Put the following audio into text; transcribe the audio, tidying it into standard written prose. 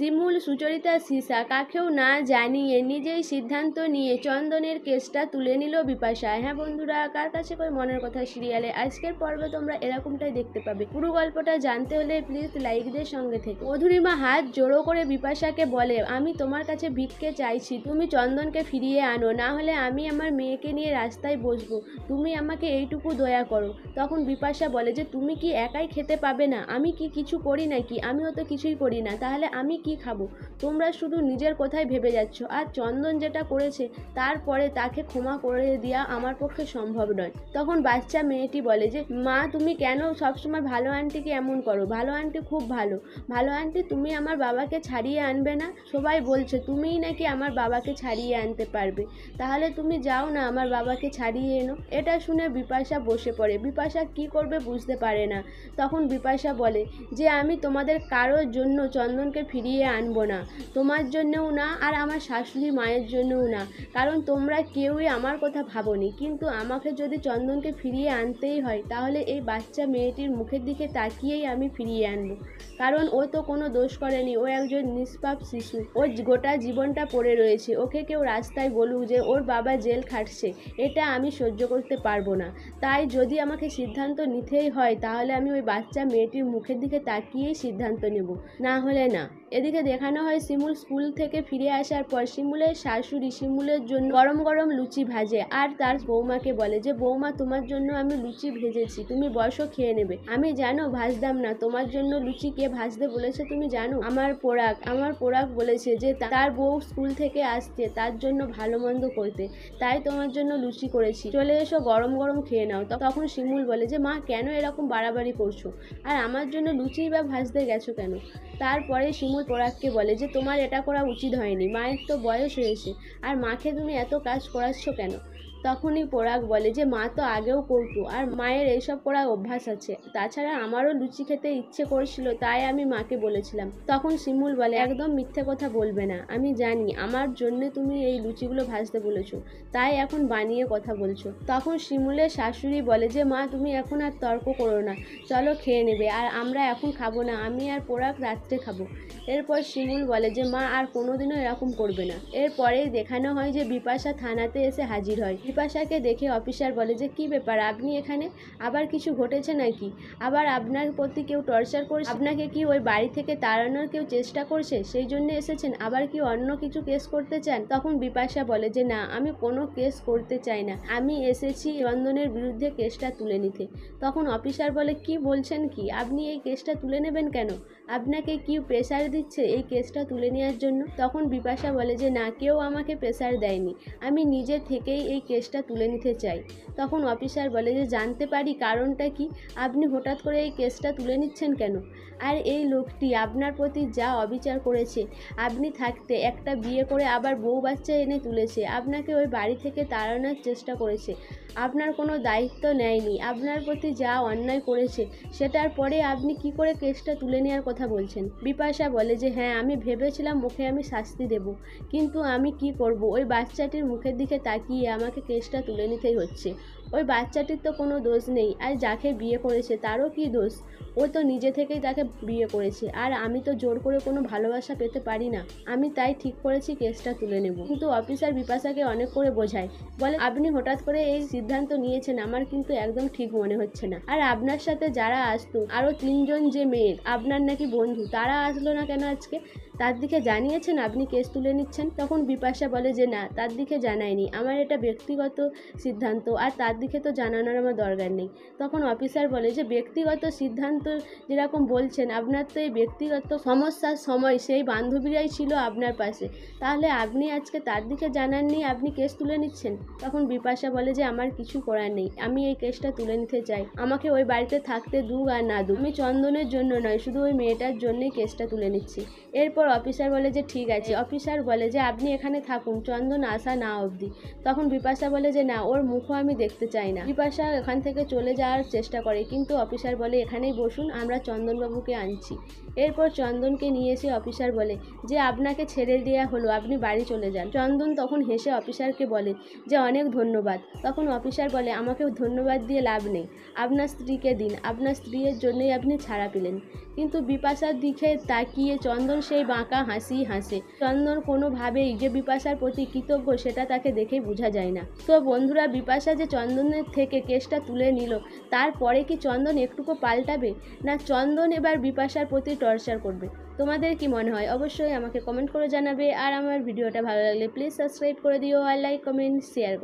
শিমুল, সুচরিতা, সীসা কাকেও না জানিয়ে নিজেই সিদ্ধান্ত নিয়ে চন্দনের কেসটা তুলে নিল বিপাশা। হ্যাঁ বন্ধুরা, কার কাছে কই মনের কথা সিরিয়ালে আজকের পর্বে তোমরা এরকমটাই দেখতে পাবে। পুরো গল্পটা জানতে হলে প্লিজ লাইকদের সঙ্গে থেকে। মধুরিমা হাত জোড়ো করে বিপাশাকে বলে, আমি তোমার কাছে ভিক্ষে চাইছি, তুমি চন্দনকে ফিরিয়ে আনো, না হলে আমি আমার মেয়েকে নিয়ে রাস্তায় বসবো, তুমি আমাকে এইটুকু দয়া করো। তখন বিপাশা বলে যে তুমি কি একাই খেতে পাবে না? আমি কি কিছু করি নাকি? আমিও তো কিছুই করি না, তাহলে আমি কি খাবো? তোমরা শুধু নিজের কথাই ভেবে যাচ্ছ। আর চন্দন যেটা করেছে তারপরে তাকে ক্ষমা করে দেওয়া আমার পক্ষে সম্ভব নয়। তখন বাচ্চা মেয়েটি বলে যে মা, তুমি কেন সবসময় ভালো আন্টিকে এমন করো? ভালো আন্টি খুব ভালো। ভালো আন্টি, তুমি আমার বাবাকে ছাড়িয়ে আনবে না? সবাই বলছে তুমিই নাকি আমার বাবাকে ছাড়িয়ে আনতে পারবে, তাহলে তুমি যাও না আমার বাবাকে ছাড়িয়ে এনো। এটা শুনে বিপাশা বসে পড়ে। বিপাশা কি করবে বুঝতে পারে না। তখন বিপাশা বলে যে আমি তোমাদের কারোর জন্য চন্দনকে ফিরিয়ে আনবো না, তোমার জন্যও না, আর আমার শাশুড়ি মায়ের জন্যও না, কারণ তোমরা কেউই আমার কথা ভাবোনি। কিন্তু আমাকে যদি চন্দনকে ফিরিয়ে আনতেই হয়, তাহলে এই বাচ্চা মেয়েটির মুখের দিকে তাকিয়েই আমি ফিরিয়ে আনবো, কারণ ও তো কোনো দোষ করেনি, ও একজন নিষ্পাপ শিশু, ওর গোটা জীবনটা পড়ে রয়েছে। ওকে কেউ রাস্তায় বলুক যে ওর বাবা জেল খাটছে, এটা আমি সহ্য করতে পারবো না। তাই যদি আমাকে সিদ্ধান্ত নিতেই হয়, তাহলে আমি ওই বাচ্চা মেয়েটির মুখের দিকে তাকিয়েই সিদ্ধান্ত নেব, না হলে না। এদিকে দেখানো হয় শিমুল স্কুল থেকে ফিরে আসার পর শিমুলের শাশুড়ি শিমুলের জন্য গরম গরম লুচি ভাজে, আর তার বৌমাকে বলে যে বৌমা, তোমার জন্য আমি লুচি ভেজেছি, তুমি বসো, খেয়ে নেবে। আমি জানো ভাজতাম না, তোমার জন্য লুচি কে ভাজতে বলেছে তুমি জানো? আমার পোড়াক বলেছে যে তার বউ স্কুল থেকে আসছে, তার জন্য ভালো মন্দ করতে, তাই তোমার জন্য লুচি করেছি, চলে এসো, গরম গরম খেয়ে নাও। তখন শিমুল বলে যে মা, কেন এরকম বাড়াবাড়ি করছো? আর আমার জন্য লুচি বা ভাজতে গেছো কেন? তারপরে শিমুল পোড়াককে বলে যে তোমার এটা করা উচিত হয়নি, মায়ের তো বয়স হয়েছে, আর মাকে তুমি এত কাজ করাচ্ছ কেন? তখনই পোড়াক বলে যে মা তো আগেও করতো, আর মায়ের এইসব করার অভ্যাস আছে, তাছাড়া আমারও লুচি খেতে ইচ্ছে করছিল, তাই আমি মাকে বলেছিলাম। তখন শিমুল বলে একদম মিথ্যে কথা বলবে না, আমি জানি আমার জন্য তুমি এই লুচিগুলো ভাজতে বলেছো, তাই এখন বানিয়ে কথা বলছো। তখন শিমুলের শাশুড়ি বলে যে মা, তুমি এখন আর তর্ক করো না, চলো খেয়ে নেবে, আর আমরা এখন খাবো না, আমি আর পোড়াক রাত্রে খাবো। এরপর শিমুল বলে যে মা আর কোনোদিনও এরকম করবে না। এরপরেই দেখানো হয় যে বিপাশা থানাতে এসে হাজির হয়। বিপাশাকে দেখে অফিসার বলে যে কি ব্যাপার, আপনি এখানে? আবার কিছু ঘটেছে নাকি? আবার আপনার প্রতি কেউ টর্চার করছে? আপনাকে কি ওই বাড়ি থেকে তাড়ানোর কেউ চেষ্টা করছে, সেই জন্য এসেছেন? আবার কি অন্য কিছু কেস করতে চান? তখন বিপাশা বলে যে না, আমি কোনো কেস করতে চাই না, আমি এসেছি চন্দনের বিরুদ্ধে কেসটা তুলে নিতে। তখন অফিসার বলে কি বলছেন কি, আপনি এই কেসটা তুলে নেবেন কেন? আপনাকে কি প্রেসার দিচ্ছে এই কেসটা তুলে নেওয়ার জন্য? তখন বিপাশা বলে যে না, কেউ আমাকে প্রেসার দেয়নি, আমি নিজে থেকেই এই কেসটা তুলে নিতে চাই। তখন অফিসার বলে যে জানতে পারি কারণটা কি, আপনি হঠাৎ করে এই কেসটা তুলে নিচ্ছেন কেন? আর এই লোকটি আপনার প্রতি যা অবিচার করেছে, আপনি থাকতে একটা বিয়ে করে আবার বউ বাচ্চা এনে তুলেছে, আপনাকে ওই বাড়ি থেকে তাড়ানোর চেষ্টা করেছে, আপনার কোনো দায়িত্ব নেয়নি, আপনার প্রতি যা অন্যায় করেছে সেটার পরে আপনি কি করে কেসটা তুলে নেওয়ার কথা বলছেন? বিপাশা বলে যে হ্যাঁ, আমি ভেবেছিলাম ওকে আমি শাস্তি দেব, কিন্তু আমি কি করব, ওই বাচ্চাটির মুখের দিকে তাকিয়ে আমাকে কেসটা তুলে নিতেই হচ্ছে। ওই বাচ্চাটির তো কোনো দোষ নেই, আর যাকে বিয়ে করেছে তারও কি দোষ? ও তো নিজে থেকেই তাকে বিয়ে করেছে, আর আমি তো জোর করে কোনো ভালোবাসা পেতে পারি না, আমি তাই ঠিক করেছি কেসটা তুলে নেব। কিন্তু অফিসার বিপাশাকে অনেক করে বোঝায়, বলে আপনি হঠাৎ করে এই সিদ্ধান্ত নিয়েছেন, আমার কিন্তু একদম ঠিক মনে হচ্ছে না। আর আপনার সাথে যারা আসতো আরও 3 জন যে মেয়ে আপনার নাকি বন্ধু, তারা আসলো না কেন আজকে? তার দিকে জানিয়েছেন আপনি কেস তুলে নিচ্ছেন? তখন বিপাশা বলে যে না, তার দিকে জানায়নি, আমার এটা ব্যক্তিগত সিদ্ধান্ত, আর তার দিকে তো জানানোর আমার দরকার নেই। তখন অফিসার বলে যে ব্যক্তিগত সিদ্ধান্ত যেরকম বলছেন, আপনার তো এই ব্যক্তিগত সমস্যার সময় সেই বান্ধবীরাই ছিল আপনার পাশে, তাহলে আপনি আজকে তার দিকে জানাননি, আপনি কেস তুলে নিচ্ছেন? তখন বিপাশা বলে যে আমার কিছু করার নেই, আমি এই কেসটা তুলে নিতে চাই, আমাকে ওই বাড়িতে থাকতে দুক আর না দুক, আমি চন্দনের জন্য নয়, শুধু ওই মেয়েটার জন্যই কেসটা তুলে নিচ্ছি। এরপর অফিসার বলে যে ঠিক আছে। অফিসার বলে যে আপনি এখানে থাকুন চন্দন আসা না অবধি। তখন বিপাশা বলে যে না, ওর মুখও আমি দেখতে চায় না। বিপাশা এখান থেকে চলে যাওয়ার চেষ্টা করে, কিন্তু অফিসার বলে এখানেই বসুন, আমরা চন্দনবাবুকে আনছি। এরপর চন্দনকে নিয়ে এসে অফিসার বলে যে আপনাকে ছেড়ে দেওয়া হলো, আপনি বাড়ি চলে যান। চন্দন তখন হেসে অফিসারকে বলে যে অনেক ধন্যবাদ। তখন অফিসার বলে আমাকে ধন্যবাদ দিয়ে লাভ নেই, আপনার স্ত্রীকে দিন, আপনার স্ত্রীর জন্যই আপনি ছাড়া পেলেন। কিন্তু বিপাশার দিকে তাকিয়ে চন্দন সেই বাঁকা হাসি হাসে। চন্দন কোনোভাবেই যে বিপাশার প্রতি কৃতজ্ঞ সেটা তাকে দেখেই বোঝা যায় না। তো বন্ধুরা, বিপাশা যে চন্দনের থেকে কেসটা তুলে নিল, তারপরে কি চন্দন একটুকু পাল্টাবে, না চন্দন এবার বিপাশার প্রতি টর্চার করবে? তোমাদের কি মনে হয় অবশ্যই আমাকে কমেন্ট করে জানাবে। আর আমার ভিডিওটা ভালো লাগলে প্লিজ সাবস্ক্রাইব করে দিও, আর লাইক কমেন্ট শেয়ার করো।